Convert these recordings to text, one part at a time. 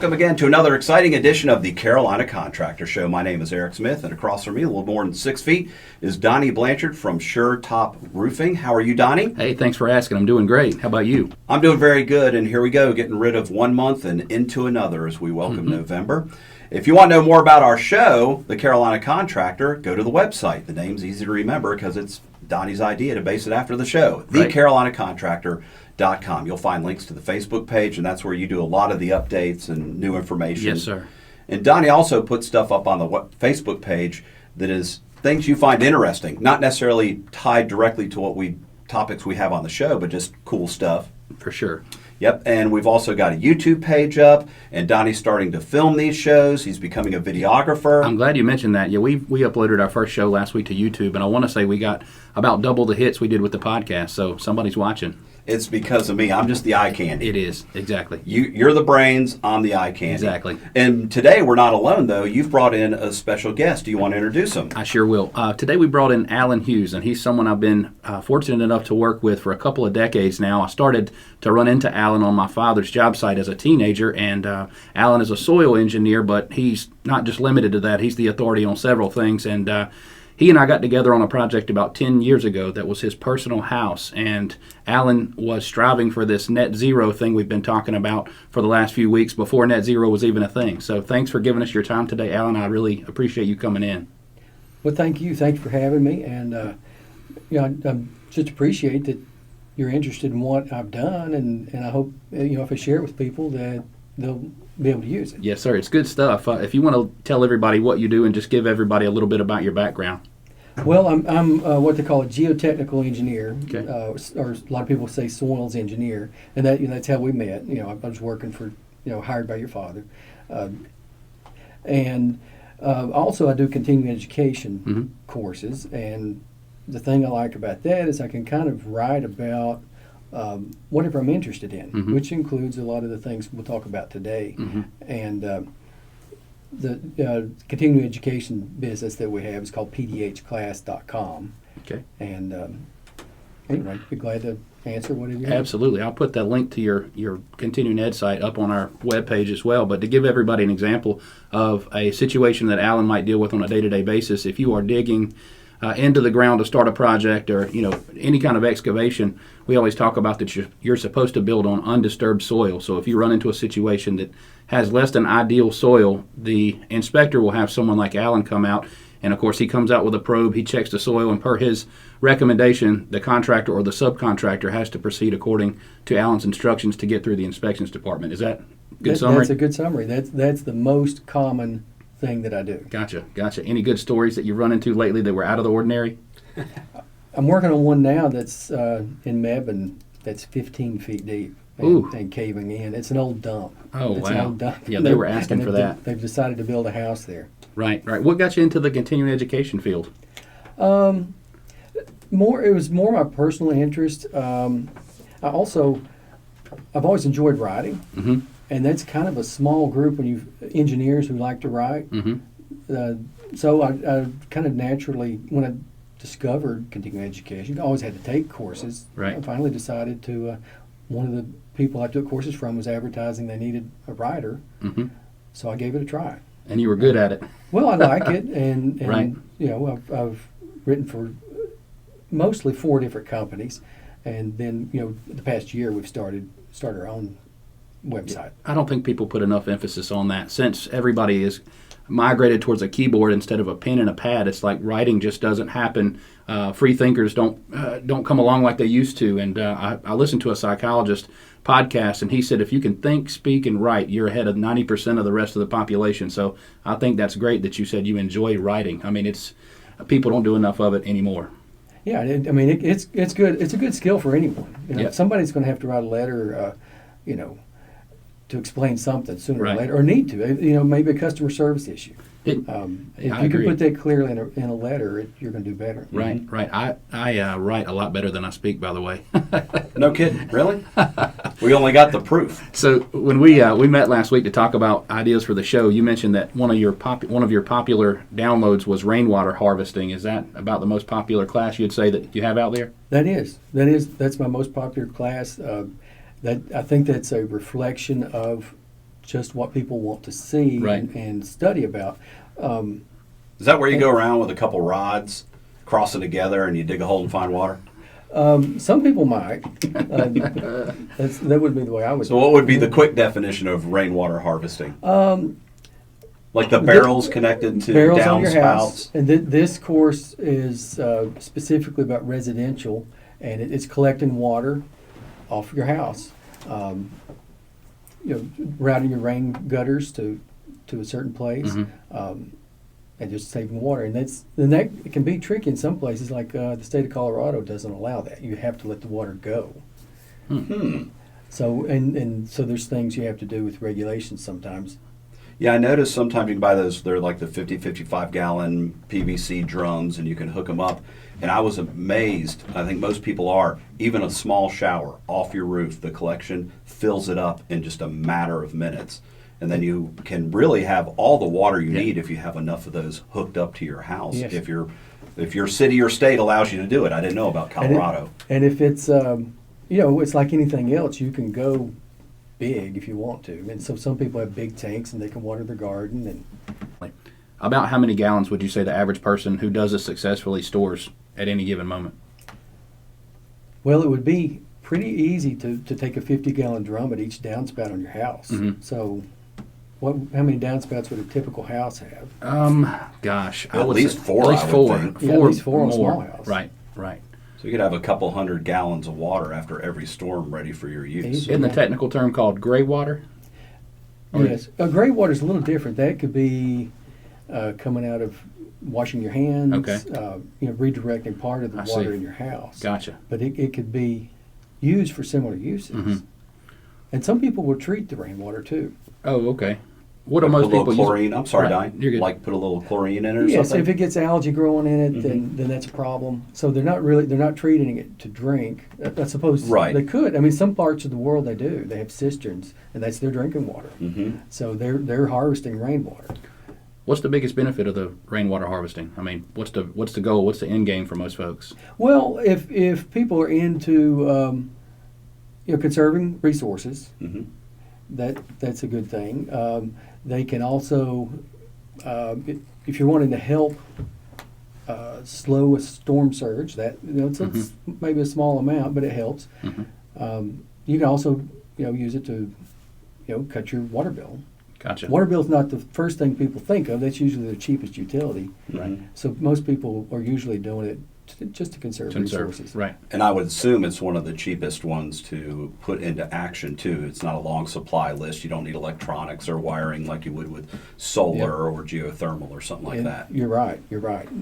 welcome again to another exciting edition of the Carolina Contractor Show. My name is Eric Smith, and across from me, a little more than 6 feet, is Donnie Blanchard from Sure Top Roofing. How are you, Donnie? Hey, thanks for asking. I'm doing great. How about you? I'm doing very good, and here we go, getting rid of 1 month and into another as we welcome November. If you want to know more about our show, The Carolina Contractor, go to the website. The name's easy to remember because it's Donnie's idea to base it after the show. Right. TheCarolinaContractor.com. You'll find links to the Facebook page, and that's where you do a lot of the updates and new information. Yes, sir. And Donnie also puts stuff up on the Facebook page that is things you find interesting, not necessarily tied directly to topics we have on the show, but just cool stuff. For sure. Yep, and we've also got a YouTube page up, and Donnie's starting to film these shows. He's becoming a videographer. I'm glad you mentioned that. Yeah, we uploaded our first show last week to YouTube, and I want to say we got about double the hits we did with the podcast, so somebody's watching. It's because of me. I'm just the eye candy. It is, exactly. You're the brains, I'm the eye candy. Exactly. And today we're not alone, though. You've brought in a special guest. Do you want to introduce him? I sure will. Today we brought in Alan Hughes, and he's someone I've been fortunate enough to work with for a couple of decades now. I started to run into Alan on my father's job site as a teenager, and Alan is a soil engineer, but he's not just limited to that. He's the authority on several things, and he and I got together on a project about 10 years ago that was his personal house, and Alan was striving for this net zero thing we've been talking about for the last few weeks before net zero was even a thing. So thanks for giving us your time today, Alan. I really appreciate you coming in. Well, thank you. Thanks for having me, and I just appreciate that you're interested in what I've done, and I hope if I share it with people that they'll be able to use it. Yes, sir. It's good stuff. If you want to tell everybody what you do and just give everybody a little bit about your background. Well, I'm what they call a geotechnical engineer, Okay. Or a lot of people say soils engineer, and that's how we met. I was working for, hired by your father, and also I do continuing education courses, and the thing I like about that is I can kind of write about whatever I'm interested in, which includes a lot of the things we'll talk about today, and the continuing education business that we have is called pdhclass.com. Okay. And anyway, I'd be glad to answer whatever you have. Absolutely. I'll put that link to your continuing ed site up on our webpage as well. But to give everybody an example of a situation that Alan might deal with on a day-to-day basis, if you are digging into the ground to start a project or any kind of excavation, we always talk about that you're supposed to build on undisturbed soil. So if you run into a situation that has less than ideal soil, the inspector will have someone like Alan come out, and of course he comes out with a probe, he checks the soil, and per his recommendation, the contractor or the subcontractor has to proceed according to Alan's instructions to get through the inspections department. Is that a good summary? That's a good summary. That's the most common thing that I do. Gotcha. Any good stories that you've run into lately that were out of the ordinary? I'm working on one now that's in Mebane that's 15 feet deep and caving in. It's an old dump. Oh, it's wow. An old dump. Yeah, they were asking for that. They've decided to build a house there. Right. What got you into the continuing education field? It was more my personal interest. I've always enjoyed writing. And that's kind of a small group when you engineers who like to write. So I kind of naturally, when I discovered continuing education, I always had to take courses. Right. I finally decided to. One of the people I took courses from was advertising they needed a writer, so I gave it a try. And you were good at it. Well, I like it, and Right. I've written for mostly 4 different companies, and then the past year we've started our own website. I don't think people put enough emphasis on that. Since everybody is migrated towards a keyboard instead of a pen and a pad, it's like writing just doesn't happen. Free thinkers don't come along like they used to. And I listened to a psychologist podcast, and he said if you can think, speak, and write, you're ahead of 90% of the rest of the population. So I think that's great that you said you enjoy writing. I mean, people don't do enough of it anymore. Yeah, it's good. It's a good skill for anyone. Yep. Somebody's going to have to write a letter, to explain something sooner Right. or later, or need to. Maybe a customer service issue. If you agree. can put that clearly in a letter, you're going to do better. Right. I write a lot better than I speak, by the way. No kidding. Really? We only got the proof. So when we met last week to talk about ideas for the show, you mentioned that one of your popular downloads was rainwater harvesting. Is that about the most popular class you'd say that you have out there? That's my most popular class. That I think that's a reflection of just what people want to see Right. and study about. Is that where you go around with a couple rods, cross it together, and you dig a hole and find water? Some people might. That would be the way I would. So what would be the quick definition of rainwater harvesting? Like the This- barrels connected to Barrels on your house, downspouts? and this course is specifically about residential, and it's collecting water off your house. Routing your rain gutters to a certain place, and just saving water. And that it can be tricky in some places, like the state of Colorado doesn't allow that. You have to let the water go. So so there's things you have to do with regulations sometimes. Yeah, I noticed sometimes you can buy those, they're like the 50, 55 gallon PVC drums, and you can hook them up. And I was amazed, I think most people are, even a small shower off your roof, the collection fills it up in just a matter of minutes. And then you can really have all the water you need if you have enough of those hooked up to your house. Yes. If your city or state allows you to do it. I didn't know about Colorado. And if it's it's like anything else, you can go big if you want to. And so some people have big tanks and they can water their garden. And About how many gallons would you say the average person who does this successfully stores at any given moment? well, it would be pretty easy to take a 50-gallon drum at each downspout on your house. So how many downspouts would a typical house have? Gosh, At least four, At least I would four. think. Yeah, at least four on a more. small house. Right. So you could have a couple 100 gallons of water after every storm ready for your use. Easy. Isn't the technical term called gray water? Yes. Gray water is a little different. That could be coming out of washing your hands, Okay. Redirecting part of the I water see. in your house. Gotcha. But it could be used for similar uses. And some people will treat the rainwater too. Oh, okay. What do Like most put a little people chlorine. use? I'm sorry, Right, Di. you're good. Like put a little chlorine in it or Yeah, so something? if it gets algae growing in it, then that's a problem. So they're not treating it to drink. I suppose Right. they could. I mean, some parts of the world they do. They have cisterns, and that's their drinking water. So they're harvesting rainwater. What's the biggest benefit of the rainwater harvesting? I mean, what's the goal? What's the end game for most folks? Well, if people are into conserving resources, that's a good thing. They can also, if you're wanting to help slow a storm surge, that it's maybe a small amount, but it helps. You can also use it to cut your water bill. Gotcha. Water bill is not the first thing people think of. That's usually the cheapest utility. Right. So most people are usually doing it just to conserve resources. Right. And I would assume it's one of the cheapest ones to put into action too. It's not a long supply list. You don't need electronics or wiring like you would with solar or geothermal or something like And that. You're right.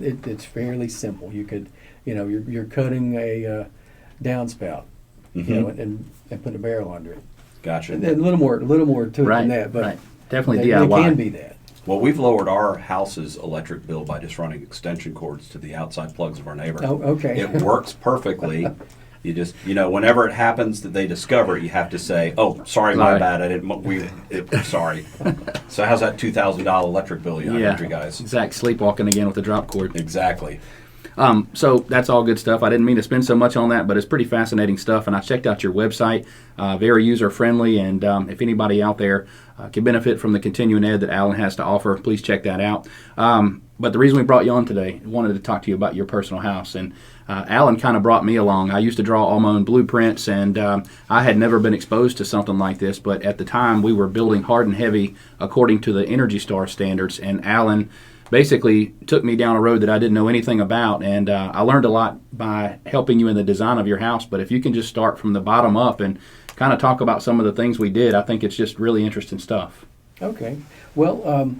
It's fairly simple. You could, you're cutting a downspout, and putting a barrel under it. Gotcha. And a little more to it Right. than that, but Right. Definitely they DIY. can be that. Well, we've lowered our house's electric bill by just running extension cords to the outside plugs of our neighbor. Oh, okay. It works perfectly. You just, whenever it happens that they discover it, you have to say, "Oh, sorry, my Right. bad. I didn't. Sorry." So how's that $2,000 electric bill you Yeah. you guys? Exact sleepwalking again with the drop cord. Exactly. So that's all good stuff. I didn't mean to spend so much on that, but it's pretty fascinating stuff. And I checked out your website, very user friendly. And if anybody out there can benefit from the continuing ed that Alan has to offer, please check that out. But the reason we brought you on today, wanted to talk to you about your personal house. And Alan kind of brought me along. I used to draw all my own blueprints, and I had never been exposed to something like this. But at the time, we were building hard and heavy according to the Energy Star standards. And Alan basically took me down a road that I didn't know anything about, and I learned a lot by helping you in the design of your house. But if you can just start from the bottom up and kind of talk about some of the things we did, I think it's just really interesting stuff. Okay. Well,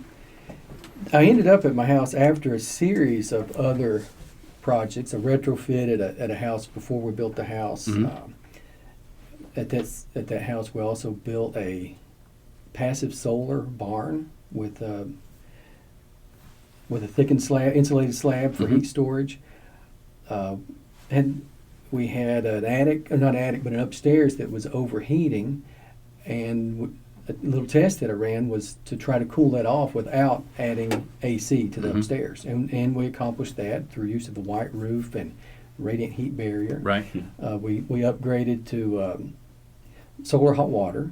I ended up at my house after a series of other projects. A retrofit at a house before we built the house. At that house, we also built a passive solar barn with a thickened slab, insulated slab for heat storage. And we had an attic, or not attic, but an upstairs that was overheating. And a little test that I ran was to try to cool that off without adding AC to the upstairs. And we accomplished that through use of the white roof and radiant heat barrier. Right. We upgraded to solar hot water.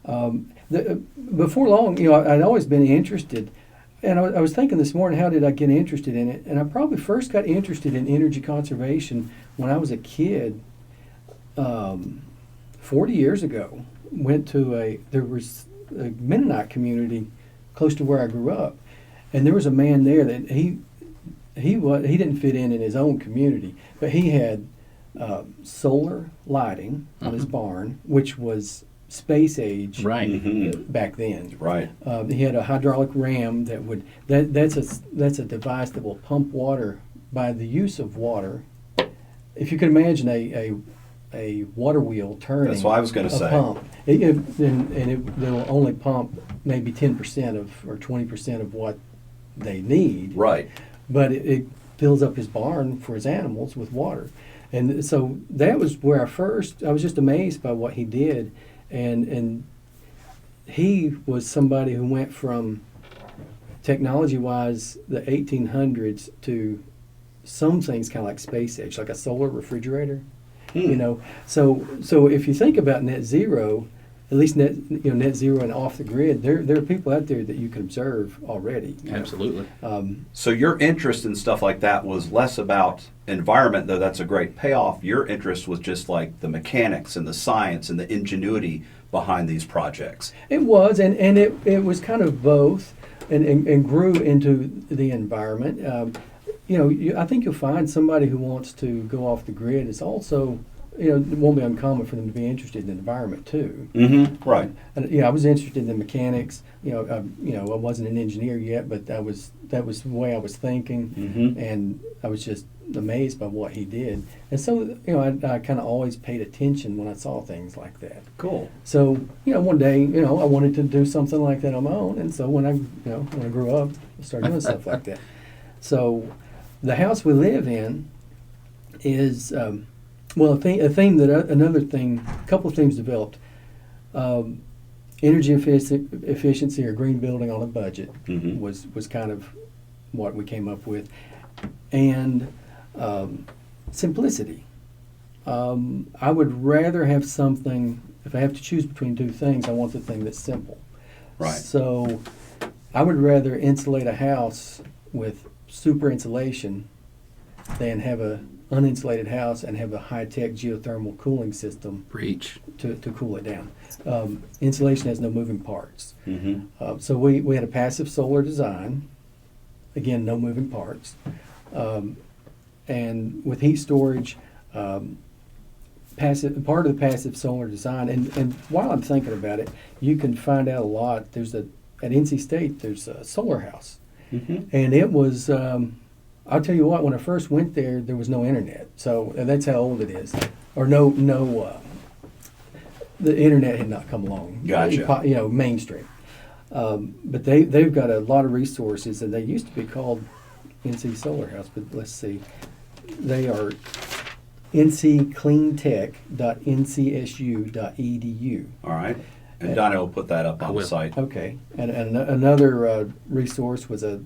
Before long, you know, I'd always been interested, and I was thinking this morning, how did I get interested in it? And I probably first got interested in energy conservation when I was a kid, 40 years ago. There was a Mennonite community close to where I grew up, and there was a man there that he didn't fit in his own community, but he had solar lighting on his barn, which was space age back then. Right. He had a hydraulic ram that's a device that will pump water by the use of water. If you could imagine a water wheel turning. That's what I was going to say. Pump. They'll only pump maybe 10% or 20% of what they need. Right. But it fills up his barn for his animals with water. And so that was where I was just amazed by what he did. And he was somebody who went from technology-wise the 1800s to some things kind of like space age, like a solar refrigerator. You know, so if you think about net zero, at least net zero and off the grid, there are people out there that you can observe already. Absolutely. So your interest in stuff like that was less about environment, though that's a great payoff. Your interest was just like the mechanics and the science and the ingenuity behind these projects. It was, and it was kind of both, and grew into the environment. I think you'll find somebody who wants to go off the grid is also, it won't be uncommon for them to be interested in the environment too. Mm-hmm. Right. And, I was interested in the mechanics. I wasn't an engineer yet, but that was the way I was thinking, and I was just amazed by what he did. And so, I kind of always paid attention when I saw things like that. Cool. So, one day, I wanted to do something like that on my own, and so when I grew up, I started doing stuff like that. So, the house we live in is a couple of themes developed. Energy efficiency or green building on a budget was kind of what we came up with, and simplicity. I would rather have something. If I have to choose between two things, I want the thing that's simple. Right. So I would rather insulate a house with super insulation than have a uninsulated house and have a high-tech geothermal cooling system to cool it down. Insulation has no moving parts. So we had a passive solar design. Again, no moving parts. And with heat storage, part of the passive solar design, and while I'm thinking about it, you can find out a lot. At NC State, there's a solar house. And it was, I'll tell you what, when I first went there was no internet. So that's how old it is. Or the internet had not come along. Gotcha. Mainstream. But they've got a lot of resources, and they used to be called NC Solar House, but let's see. They are ncleantech.ncsu.edu. All right. And Donnie will put that up on the site. Okay. And another resource was a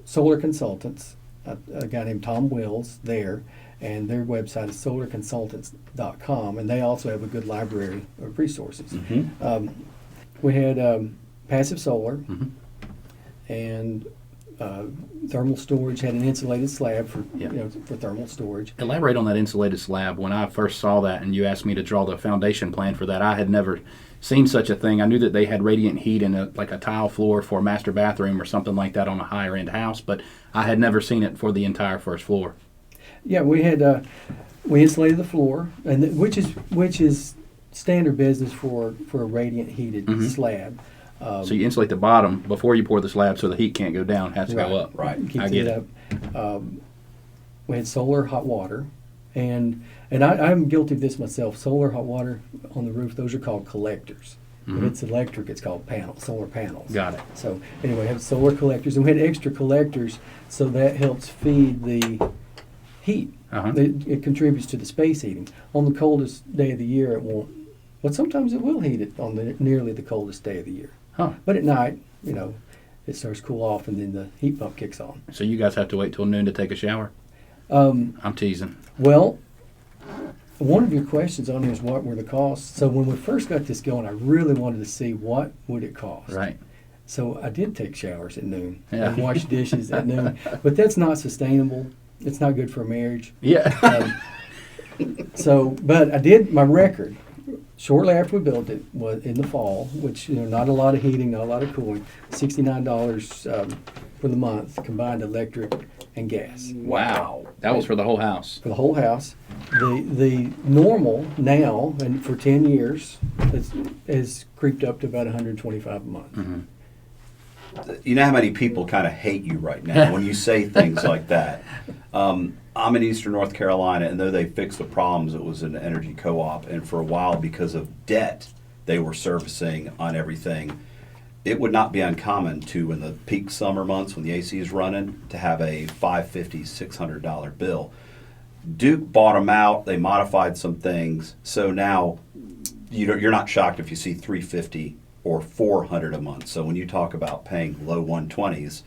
solar consultants, a guy named Tom Wills there, and their website is solarconsultants.com, and they also have a good library of resources. We had passive solar and thermal storage, had an insulated slab for thermal storage. Elaborate on that insulated slab. When I first saw that and you asked me to draw the foundation plan for that, I had never seen such a thing. I knew that they had radiant heat in a tile floor for a master bathroom or something like that on a higher end house, but I had never seen it for the entire first floor. Yeah, we had we insulated the floor, and which is standard business for a radiant heated slab. So you insulate the bottom before you pour the slab so the heat can't go down, it has to go up. Right. I get it. We had solar hot water, and I'm guilty of this myself. Solar hot water on the roof, those are called collectors. If it's electric, it's called solar panels. Got it. So anyway, we have solar collectors, and we had extra collectors, so that helps feed the heat. It contributes to the space heating. On the coldest day of the year, it won't. But sometimes it will heat it on nearly the coldest day of the year. But at night, it starts to cool off, and then the heat pump kicks on. So you guys have to wait till noon to take a shower? I'm teasing. Well, one of your questions on here is what were the costs. So when we first got this going, I really wanted to see what would it cost. Right. So I did take showers at noon Yeah. and wash dishes at noon, but that's not sustainable. It's not good for a marriage. Yeah. But I did my record. Shortly after we built it was in the fall, which not a lot of heating, not a lot of cooling. $69 for the month, combined electric and gas Wow. That was for the whole house. for the whole house. The normal now and for 10 years has creeped up to about $125 a month. Mm-hmm. You know how many people kind of hate you right now when you say things like that. I'm in Eastern North Carolina, and though they fixed the problems, it was an energy co-op, and for a while, because of debt they were servicing on everything, it would not be uncommon to, in the peak summer months when the AC is running, to have a $550, $600 bill. Duke bought them out. They modified some things, so now you're not shocked if you see $350 or $400 a month. So when you talk about paying low 120s,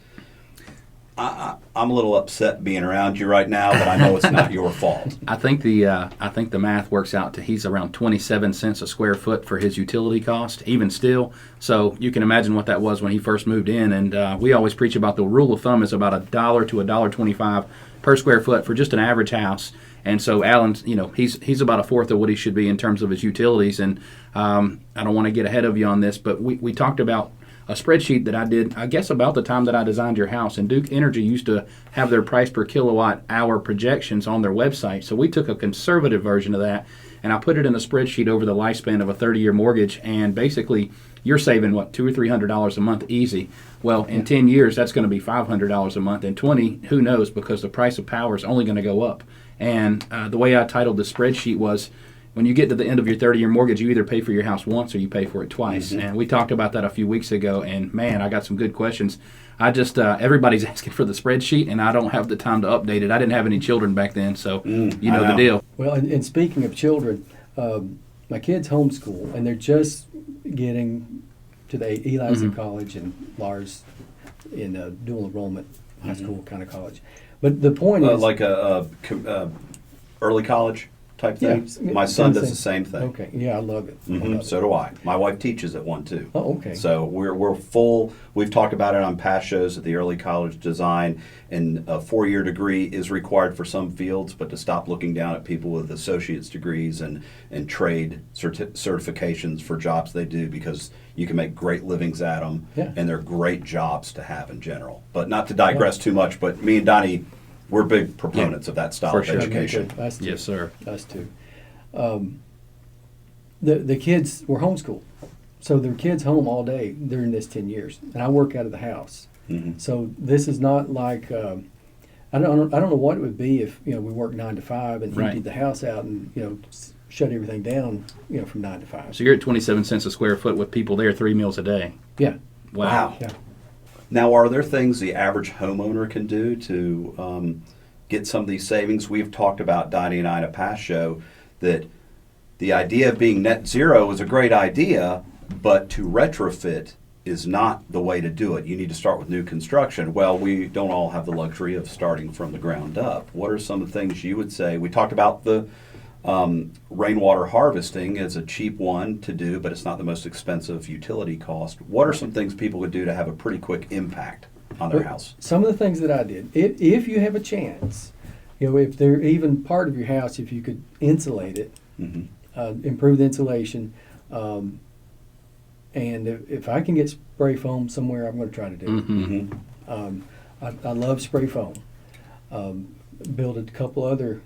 I'm a little upset being around you right now, but I know it's not your fault. I think the math works out to he's around 27 cents a square foot for his utility cost, even still. So you can imagine what that was when he first moved in. And we always preach about the rule of thumb is about $1 to $1.25 per square foot for just an average house. And so Alan's, he's about a fourth of what he should be in terms of his utilities. And I don't want to get ahead of you on this, but we talked about a spreadsheet that I did, I guess, about the time that I designed your house. And Duke Energy used to have their price per kilowatt hour projections on their website. So we took a conservative version of that, and I put it in a spreadsheet over the lifespan of a 30-year mortgage. And basically, you're saving, $200 or $300 a month easy. Well, in 10 years, that's going to be $500 a month. In 20, who knows, because the price of power is only going to go up. And the way I titled the spreadsheet was, when you get to the end of your 30-year mortgage, you either pay for your house once or you pay for it twice. Mm-hmm. And we talked about that a few weeks ago, and man, I got some good questions. I just, everybody's asking for the spreadsheet, and I don't have the time to update it. I didn't have any children back then, so you know the deal. Well, and speaking of children, my kids homeschool, and they're just getting to the Eli's in college and Lars in dual enrollment high school kind of college. But the point is... like a early college type thing? Yeah, my son does the same thing. Okay, yeah, I love it. Mm-hmm. So do I. My wife teaches at one too. Oh, okay. So we're full. We've talked about it on past shows at the early college design, and a 4-year degree is required for some fields, but to stop looking down at people with associate's degrees and trade certifications for jobs they do, because you can make great livings at them, and they're great jobs to have in general. But not to digress too much, but me and Donnie, we're big proponents of that style of education. Us too. Yes, sir. Us too. The kids were homeschooled, so their kids home all day during this 10 years, and I work out of the house. Mm-hmm. So this is not like I don't know what it would be if we worked 9 to 5 and emptied the house out and shut everything down from 9 to 5. So you're at 27 cents a square foot with people there 3 meals a day. Yeah. Wow. Yeah. Now, are there things the average homeowner can do to get some of these savings? We've talked about, Donnie and I, in a past show, that the idea of being net zero is a great idea, but to retrofit is not the way to do it. You need to start with new construction. Well, we don't all have the luxury of starting from the ground up. What are some of the things you would say? We talked about the rainwater harvesting as a cheap one to do, but it's not the most expensive utility cost. What are some things people could do to have a pretty quick impact on their house? Some of the things that I did, if you have a chance, if they're even part of your house, if you could insulate it, improve the insulation, and if I can get spray foam somewhere, I'm going to try to do it. I love spray foam. Build a couple other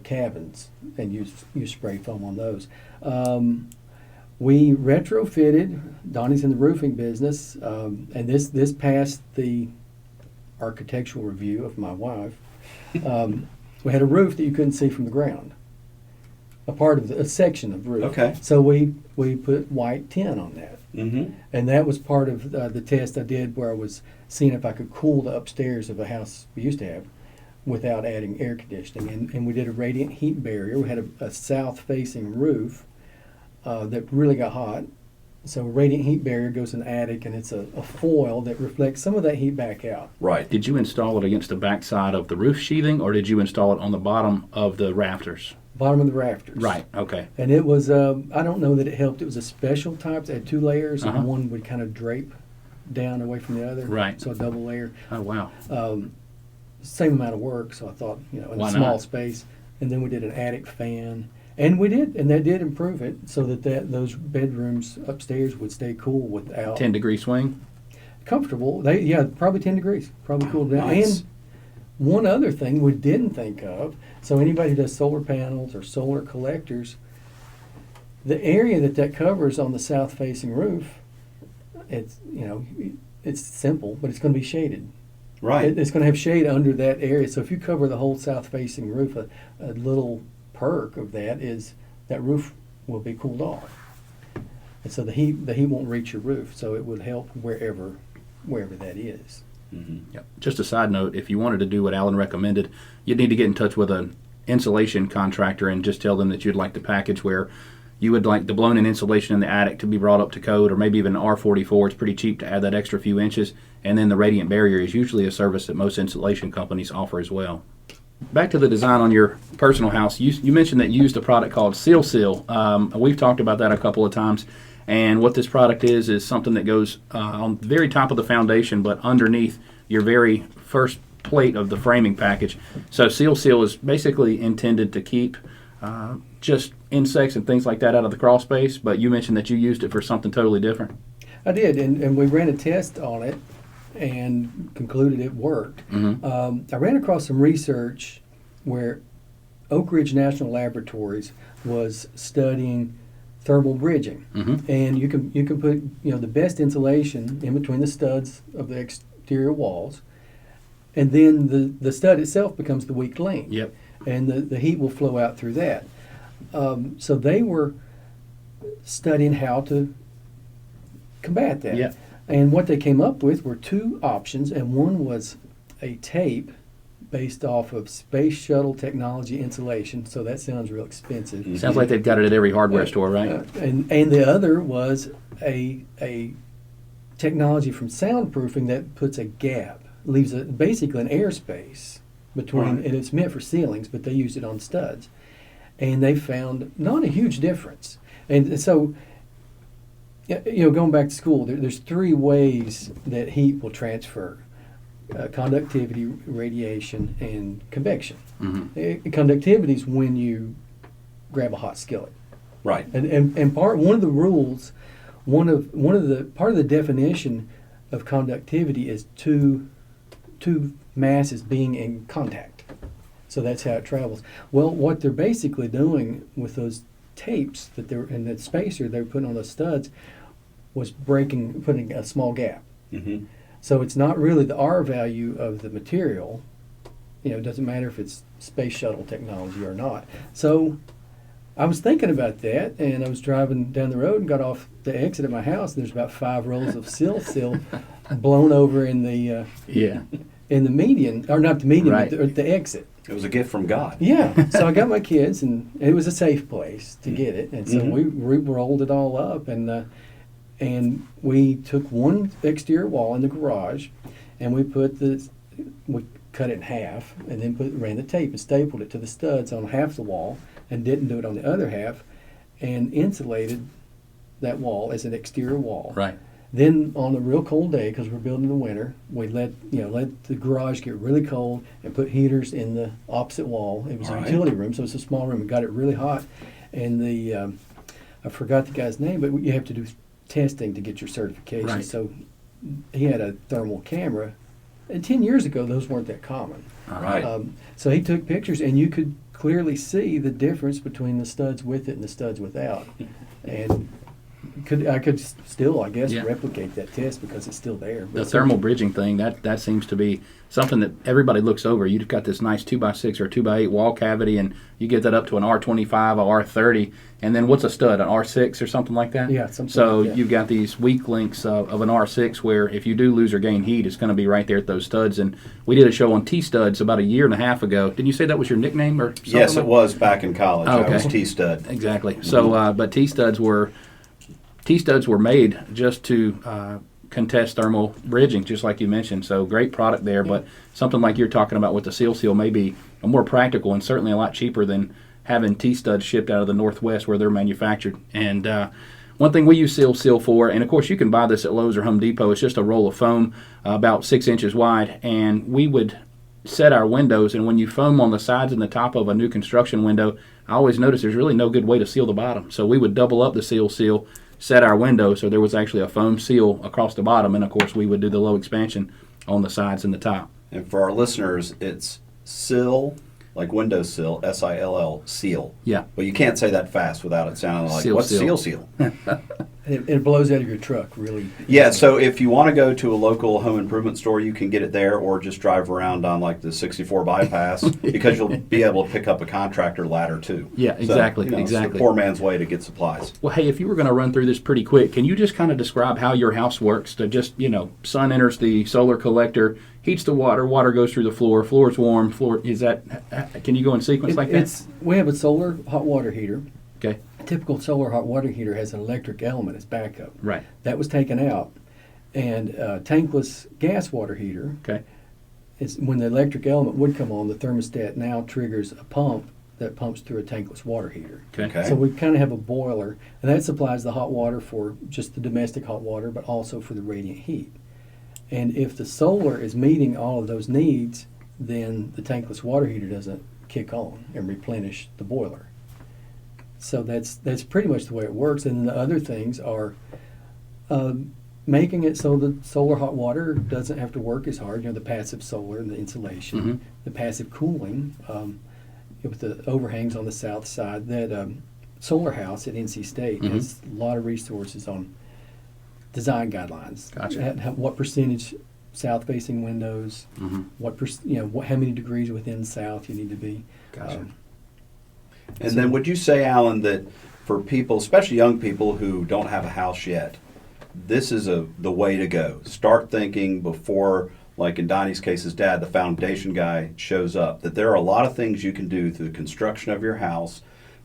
cabins and use spray foam on those. We retrofitted. Donnie's in the roofing business, and this passed the architectural review of my wife. We had a roof that you couldn't see from the ground, a section of roof. Okay. So we put white tin on that, and that was part of the test I did, where I was seeing if I could cool the upstairs of a house we used to have without adding air conditioning. And we did a radiant heat barrier. We had a south-facing roof that really got hot. So a radiant heat barrier goes in the attic, and it's a foil that reflects some of that heat back out. Right. Did you install it against the backside of the roof sheathing, or did you install it on the bottom of the rafters? Bottom of the rafters. Right. Okay. And it was, I don't know that it helped. It was a special type. It had 2 layers, Uh-huh. and one would kind of drape down away from the other. Right. So a double layer. Oh wow. Same amount of work, so I thought, in Why a small not? space. And then we did an attic fan. And we did, and that did improve it so that those bedrooms upstairs would stay cool without 10-degree swing. comfortable. Probably 10 degrees, probably cooled down. Nice. And one other thing we didn't think of, so anybody who does solar panels or solar collectors, the area that covers on the south-facing roof, it's it's simple, but it's going to be shaded. Right. It's going to have shade under that area. So if you cover the whole south-facing roof, a little perk of that is that roof will be cooled off, and so the heat won't reach your roof. So it would help wherever that is. Mm-hmm. Yep. Just a side note, if you wanted to do what Alan recommended, you'd need to get in touch with an insulation contractor and just tell them that you'd like the package where you would like the blown-in insulation in the attic to be brought up to code, or maybe even R44. It's pretty cheap to add that extra few inches. And then the radiant barrier is usually a service that most insulation companies offer as well. Back to the design on your personal house, you mentioned that you used a product called Seal. We've talked about that a couple of times. And what this product is something that goes on the very top of the foundation, but underneath your very first plate of the framing package. So Seal is basically intended to keep just insects and things like that out of the crawl space, but you mentioned that you used it for something totally different. I did, and we ran a test on it and concluded it worked. Mm-hmm. I ran across some research where Oak Ridge National Laboratories was studying thermal bridging, Mm-hmm. and you can put the best insulation in between the studs of the exterior walls, and then the stud itself becomes the weak link. Yep. And the heat will flow out through that. So they were studying how to combat that. Yeah. And what they came up with were 2 options, and one was a tape based off of space shuttle technology insulation. So that sounds real expensive. Mm-hmm. Sounds like they've got it at every hardware store, right? And the other was a technology from soundproofing that puts a gap, leaves basically an airspace between, Right. and it's meant for ceilings, but they used it on studs. And they found not a huge difference. And so, going back to school, there's 3 ways that heat will transfer: conductivity, radiation, and convection. Mm-hmm. Conductivity is when you grab a hot skillet. Right. And one of the rules, part of the definition of conductivity is two masses being in contact. So that's how it travels. Well, what they're basically doing with those tapes and that spacer they're putting on the studs was putting a small gap. Mm-hmm. So it's not really the R value of the material. It doesn't matter if it's space shuttle technology or not. So I was thinking about that, and I was driving down the road and got off the exit of my house, and there's about 5 rolls of seal blown over in the in the median, or not the median, Right. but the exit. It was a gift from God. Yeah. So I got my kids, and it was a safe place to get it, and so Mhm. we rolled it all up, and we took one exterior wall in the garage, and we cut it in half, and then ran the tape and stapled it to the studs on half the wall, and didn't do it on the other half, and insulated that wall as an exterior wall. Right. Then on a real cold day, because we're building in the winter, we let the garage get really cold and put heaters in the opposite wall. It was All a right. utility room, so it's a small room. It got it really hot, and I forgot the guy's name, but you have to do testing to get your certification. Right. So he had a thermal camera, and 10 years ago those weren't that common. Right. So he took pictures, and you could clearly see the difference between the studs with it and the studs without, and I could still, I guess, Yeah. replicate that test because it's still there. The But thermal bridging thing, that seems to be something that everybody looks over. You've got this nice 2x6 or 2x8 wall cavity, and you get that up to an R25, a R30, and then what's a stud, an R6 or something like that? Yeah, something So like that. you've got these weak links of an R6 where if you do lose or gain heat, it's going to be right there at those studs. And we did a show on Tstuds about a year and a half ago. Didn't you say that was your nickname or something? Yes, it was back in college. Oh, I was okay. T-Stud. Exactly. So, but Tstuds were Tstuds were made just to contest thermal bridging, just like you mentioned. So great product there, but something like you're talking about with the seal may be more practical and certainly a lot cheaper than having Tstuds shipped out of the Northwest where they're manufactured. And one thing we use seal for, and of course you can buy this at Lowe's or Home Depot, it's just a roll of foam about 6 inches wide, and we would set our windows, and when you foam on the sides and the top of a new construction window, I always notice there's really no good way to seal the bottom. So we would double up the seal, set our window so there was actually a foam seal across the bottom, and of course we would do the low expansion on the sides and the top. And for our listeners, it's sill, like windowsill, S-I-L-L, seal. Yeah. But you can't say that fast without it sounding like, Seal, what's seal. seal? It blows out of your truck, really. Yeah, so if you want to go to a local home improvement store, you can get it there, or just drive around on like the 64 bypass because you'll be able to pick up a contractor ladder too. Yeah, exactly, So, It's exactly. the poor man's way to get supplies. Well, hey, if you were going to run through this pretty quick, can you just kind of describe how your house works? To just, sun enters the solar collector, heats the water goes through the floor's warm, can you go in sequence like that? We have a solar hot water heater. Okay, A typical solar hot water heater has an electric element as backup. right, That was taken out. And tankless gas water heater, okay, when the electric element would come on, the thermostat now triggers a pump that pumps through a tankless water heater. okay. So we kind of have a boiler, and that supplies the hot water for just the domestic hot water, but also for the radiant heat. And if the solar is meeting all of those needs, then the tankless water heater doesn't kick on and replenish the boiler. So that's pretty much the way it works. And then the other things are making it so the solar hot water doesn't have to work as hard. The passive solar and the insulation, Mhm. the passive cooling, with the overhangs on the south side. That solar house at NC State Mhm. has a lot of resources on design guidelines. Gotcha. What percentage south-facing windows? Mm-hmm. How many degrees within south you need to be? Gotcha. And then would you say, Alan, that for people, especially young people who don't have a house yet, this is the way to go? Start thinking before, like in Donnie's case, his dad, the foundation guy, shows up, that there are a lot of things you can do through the construction of your house,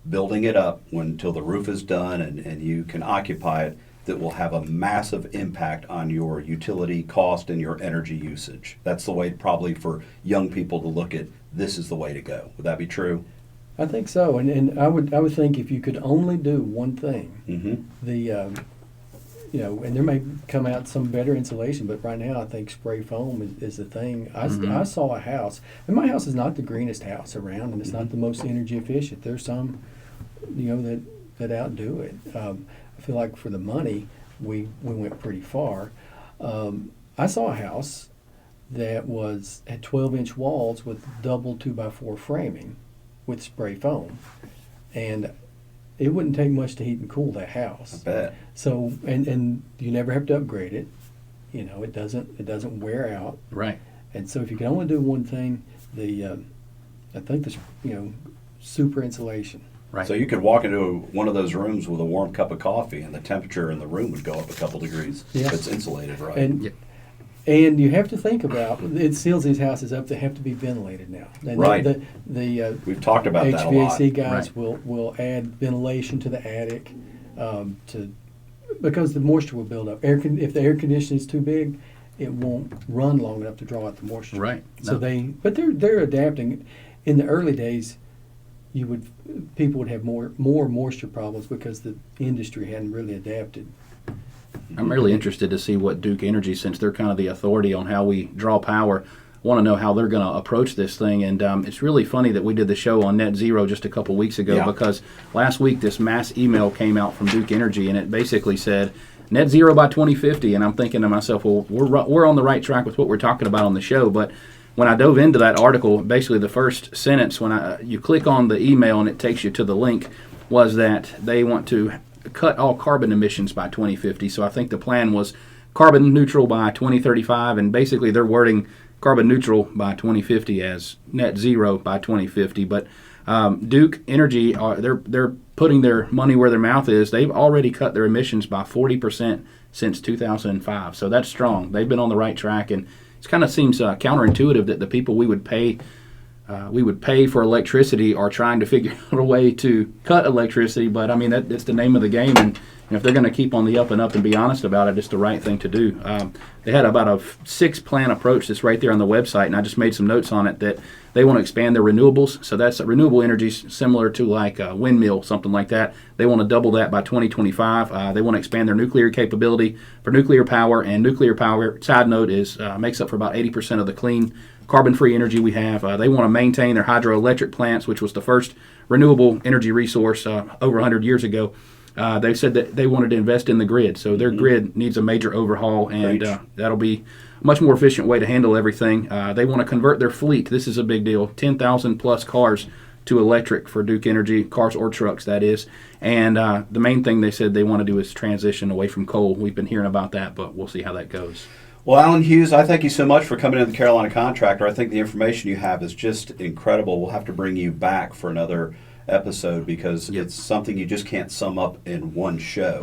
building it up until the roof is done and you can occupy it, that will have a massive impact on your utility cost and your energy usage. That's the way probably for young people to look at, this is the way to go. Would that be true? I think so, and I would think if you could only do one thing, Mm-hmm. And there may come out some better insulation, but right now I think spray foam is the thing. I saw a house, and my house is not the greenest house around, and it's not the most energy efficient. There's some, that outdo it. I feel like for the money, we went pretty far. I saw a house that had 12-inch walls with double 2x4 framing with spray foam, and it wouldn't take much to heat and cool that house. I bet. So and you never have to upgrade it. It doesn't wear out. Right. And so if you can only do one thing, I think this super insulation. Right. So you could walk into one of those rooms with a warm cup of coffee and the temperature in the room would go up a couple degrees Yeah. if it's insulated right. And you have to think about, it seals these houses up. They have to be ventilated now. And Right. The We've talked about that a lot. HVAC guys Right. will add ventilation to the attic because the moisture will build up. If the air conditioning is too big, it won't run long enough to draw out the moisture. Right. So No. but they're adapting. In the early days, people would have more moisture problems because the industry hadn't really adapted. I'm really interested to see what Duke Energy, since they're kind of the authority on how we draw power, want to know how they're going to approach this thing. And it's really funny that we did the show on net zero just a couple weeks ago Yeah. because last week this mass email came out from Duke Energy and it basically said net zero by 2050. And I'm thinking to myself, well, we're on the right track with what we're talking about on the show. But when I dove into that article, basically the first sentence, when you click on the email and it takes you to the link, was that they want to cut all carbon emissions by 2050. So I think the plan was carbon neutral by 2035, and basically they're wording carbon neutral by 2050 as net zero by 2050. But Duke Energy, they're putting their money where their mouth is. They've already cut their emissions by 40% since 2005. So that's strong. They've been on the right track, and it kind of seems counterintuitive that the people we would pay for electricity are trying to figure out a way to cut electricity. But I mean, that's the name of the game, and And if they're going to keep on the up and up and be honest about it, it's the right thing to do. They had about a 6-plan approach that's right there on the website, and I just made some notes on it that they want to expand their renewables. So that's renewable energy similar to like a windmill, something like that. They want to double that by 2025. They want to expand their nuclear capability for nuclear power, and nuclear power, side note, is makes up for about 80% of the clean carbon-free energy we have. They want to maintain their hydroelectric plants, which was the first renewable energy resource over 100 years ago. They said that they wanted to invest in the grid, so their grid needs a major overhaul, and that'll be a much more efficient way to handle everything. They want to convert their fleet. This is a big deal. 10,000 plus cars to electric for Duke Energy, cars or trucks, that is. And the main thing they said they want to do is transition away from coal. We've been hearing about that, but we'll see how that goes. Well, Alan Hughes, I thank you so much for coming in the Carolina Contractor. I think the information you have is just incredible. We'll have to bring you back for another episode because it's something you just can't sum up in one show.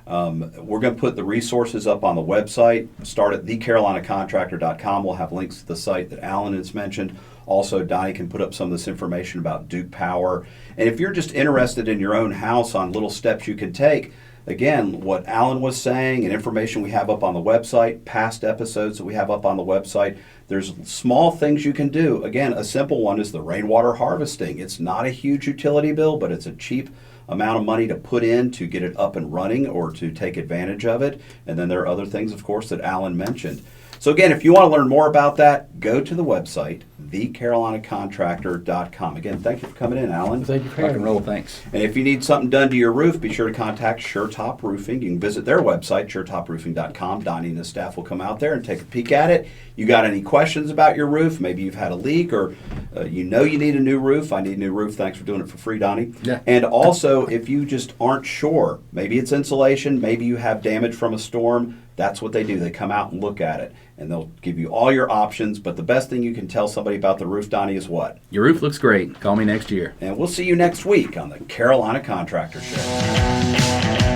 We're going to put the resources up on the website. Start at thecarolinacontractor.com. We'll have links to the site that Alan has mentioned. Also, Donnie can put up some of this information about Duke Power. And if you're just interested in your own house on little steps you can take, again, what Alan was saying and information we have up on the website, past episodes that we have up on the website, there's small things you can do. Again, a simple one is the rainwater harvesting. It's not a huge utility bill, but it's a cheap amount of money to put in to get it up and running or to take advantage of it. And then there are other things, of course, that Alan mentioned. So again, if you want to learn more about that, go to the website, thecarolinacontractor.com. Again, thank you for coming in, Alan. Thank you for Rock having and me. roll, thanks. And if you need something done to your roof, be sure to contact SureTop Roofing. You can visit their website, SureTopRoofing.com. Donnie and his staff will come out there and take a peek at it. You got any questions about your roof? Maybe you've had a leak or you need a new roof. I need a new roof. Thanks for doing it for free, Donnie. Yeah. And also, if you just aren't sure, maybe it's insulation, maybe you have damage from a storm, that's what they do. They come out and look at it, and they'll give you all your options. But the best thing you can tell somebody about the roof, Donnie, is what? Your roof looks great. Call me next year. And we'll see you next week on the Carolina Contractor Show.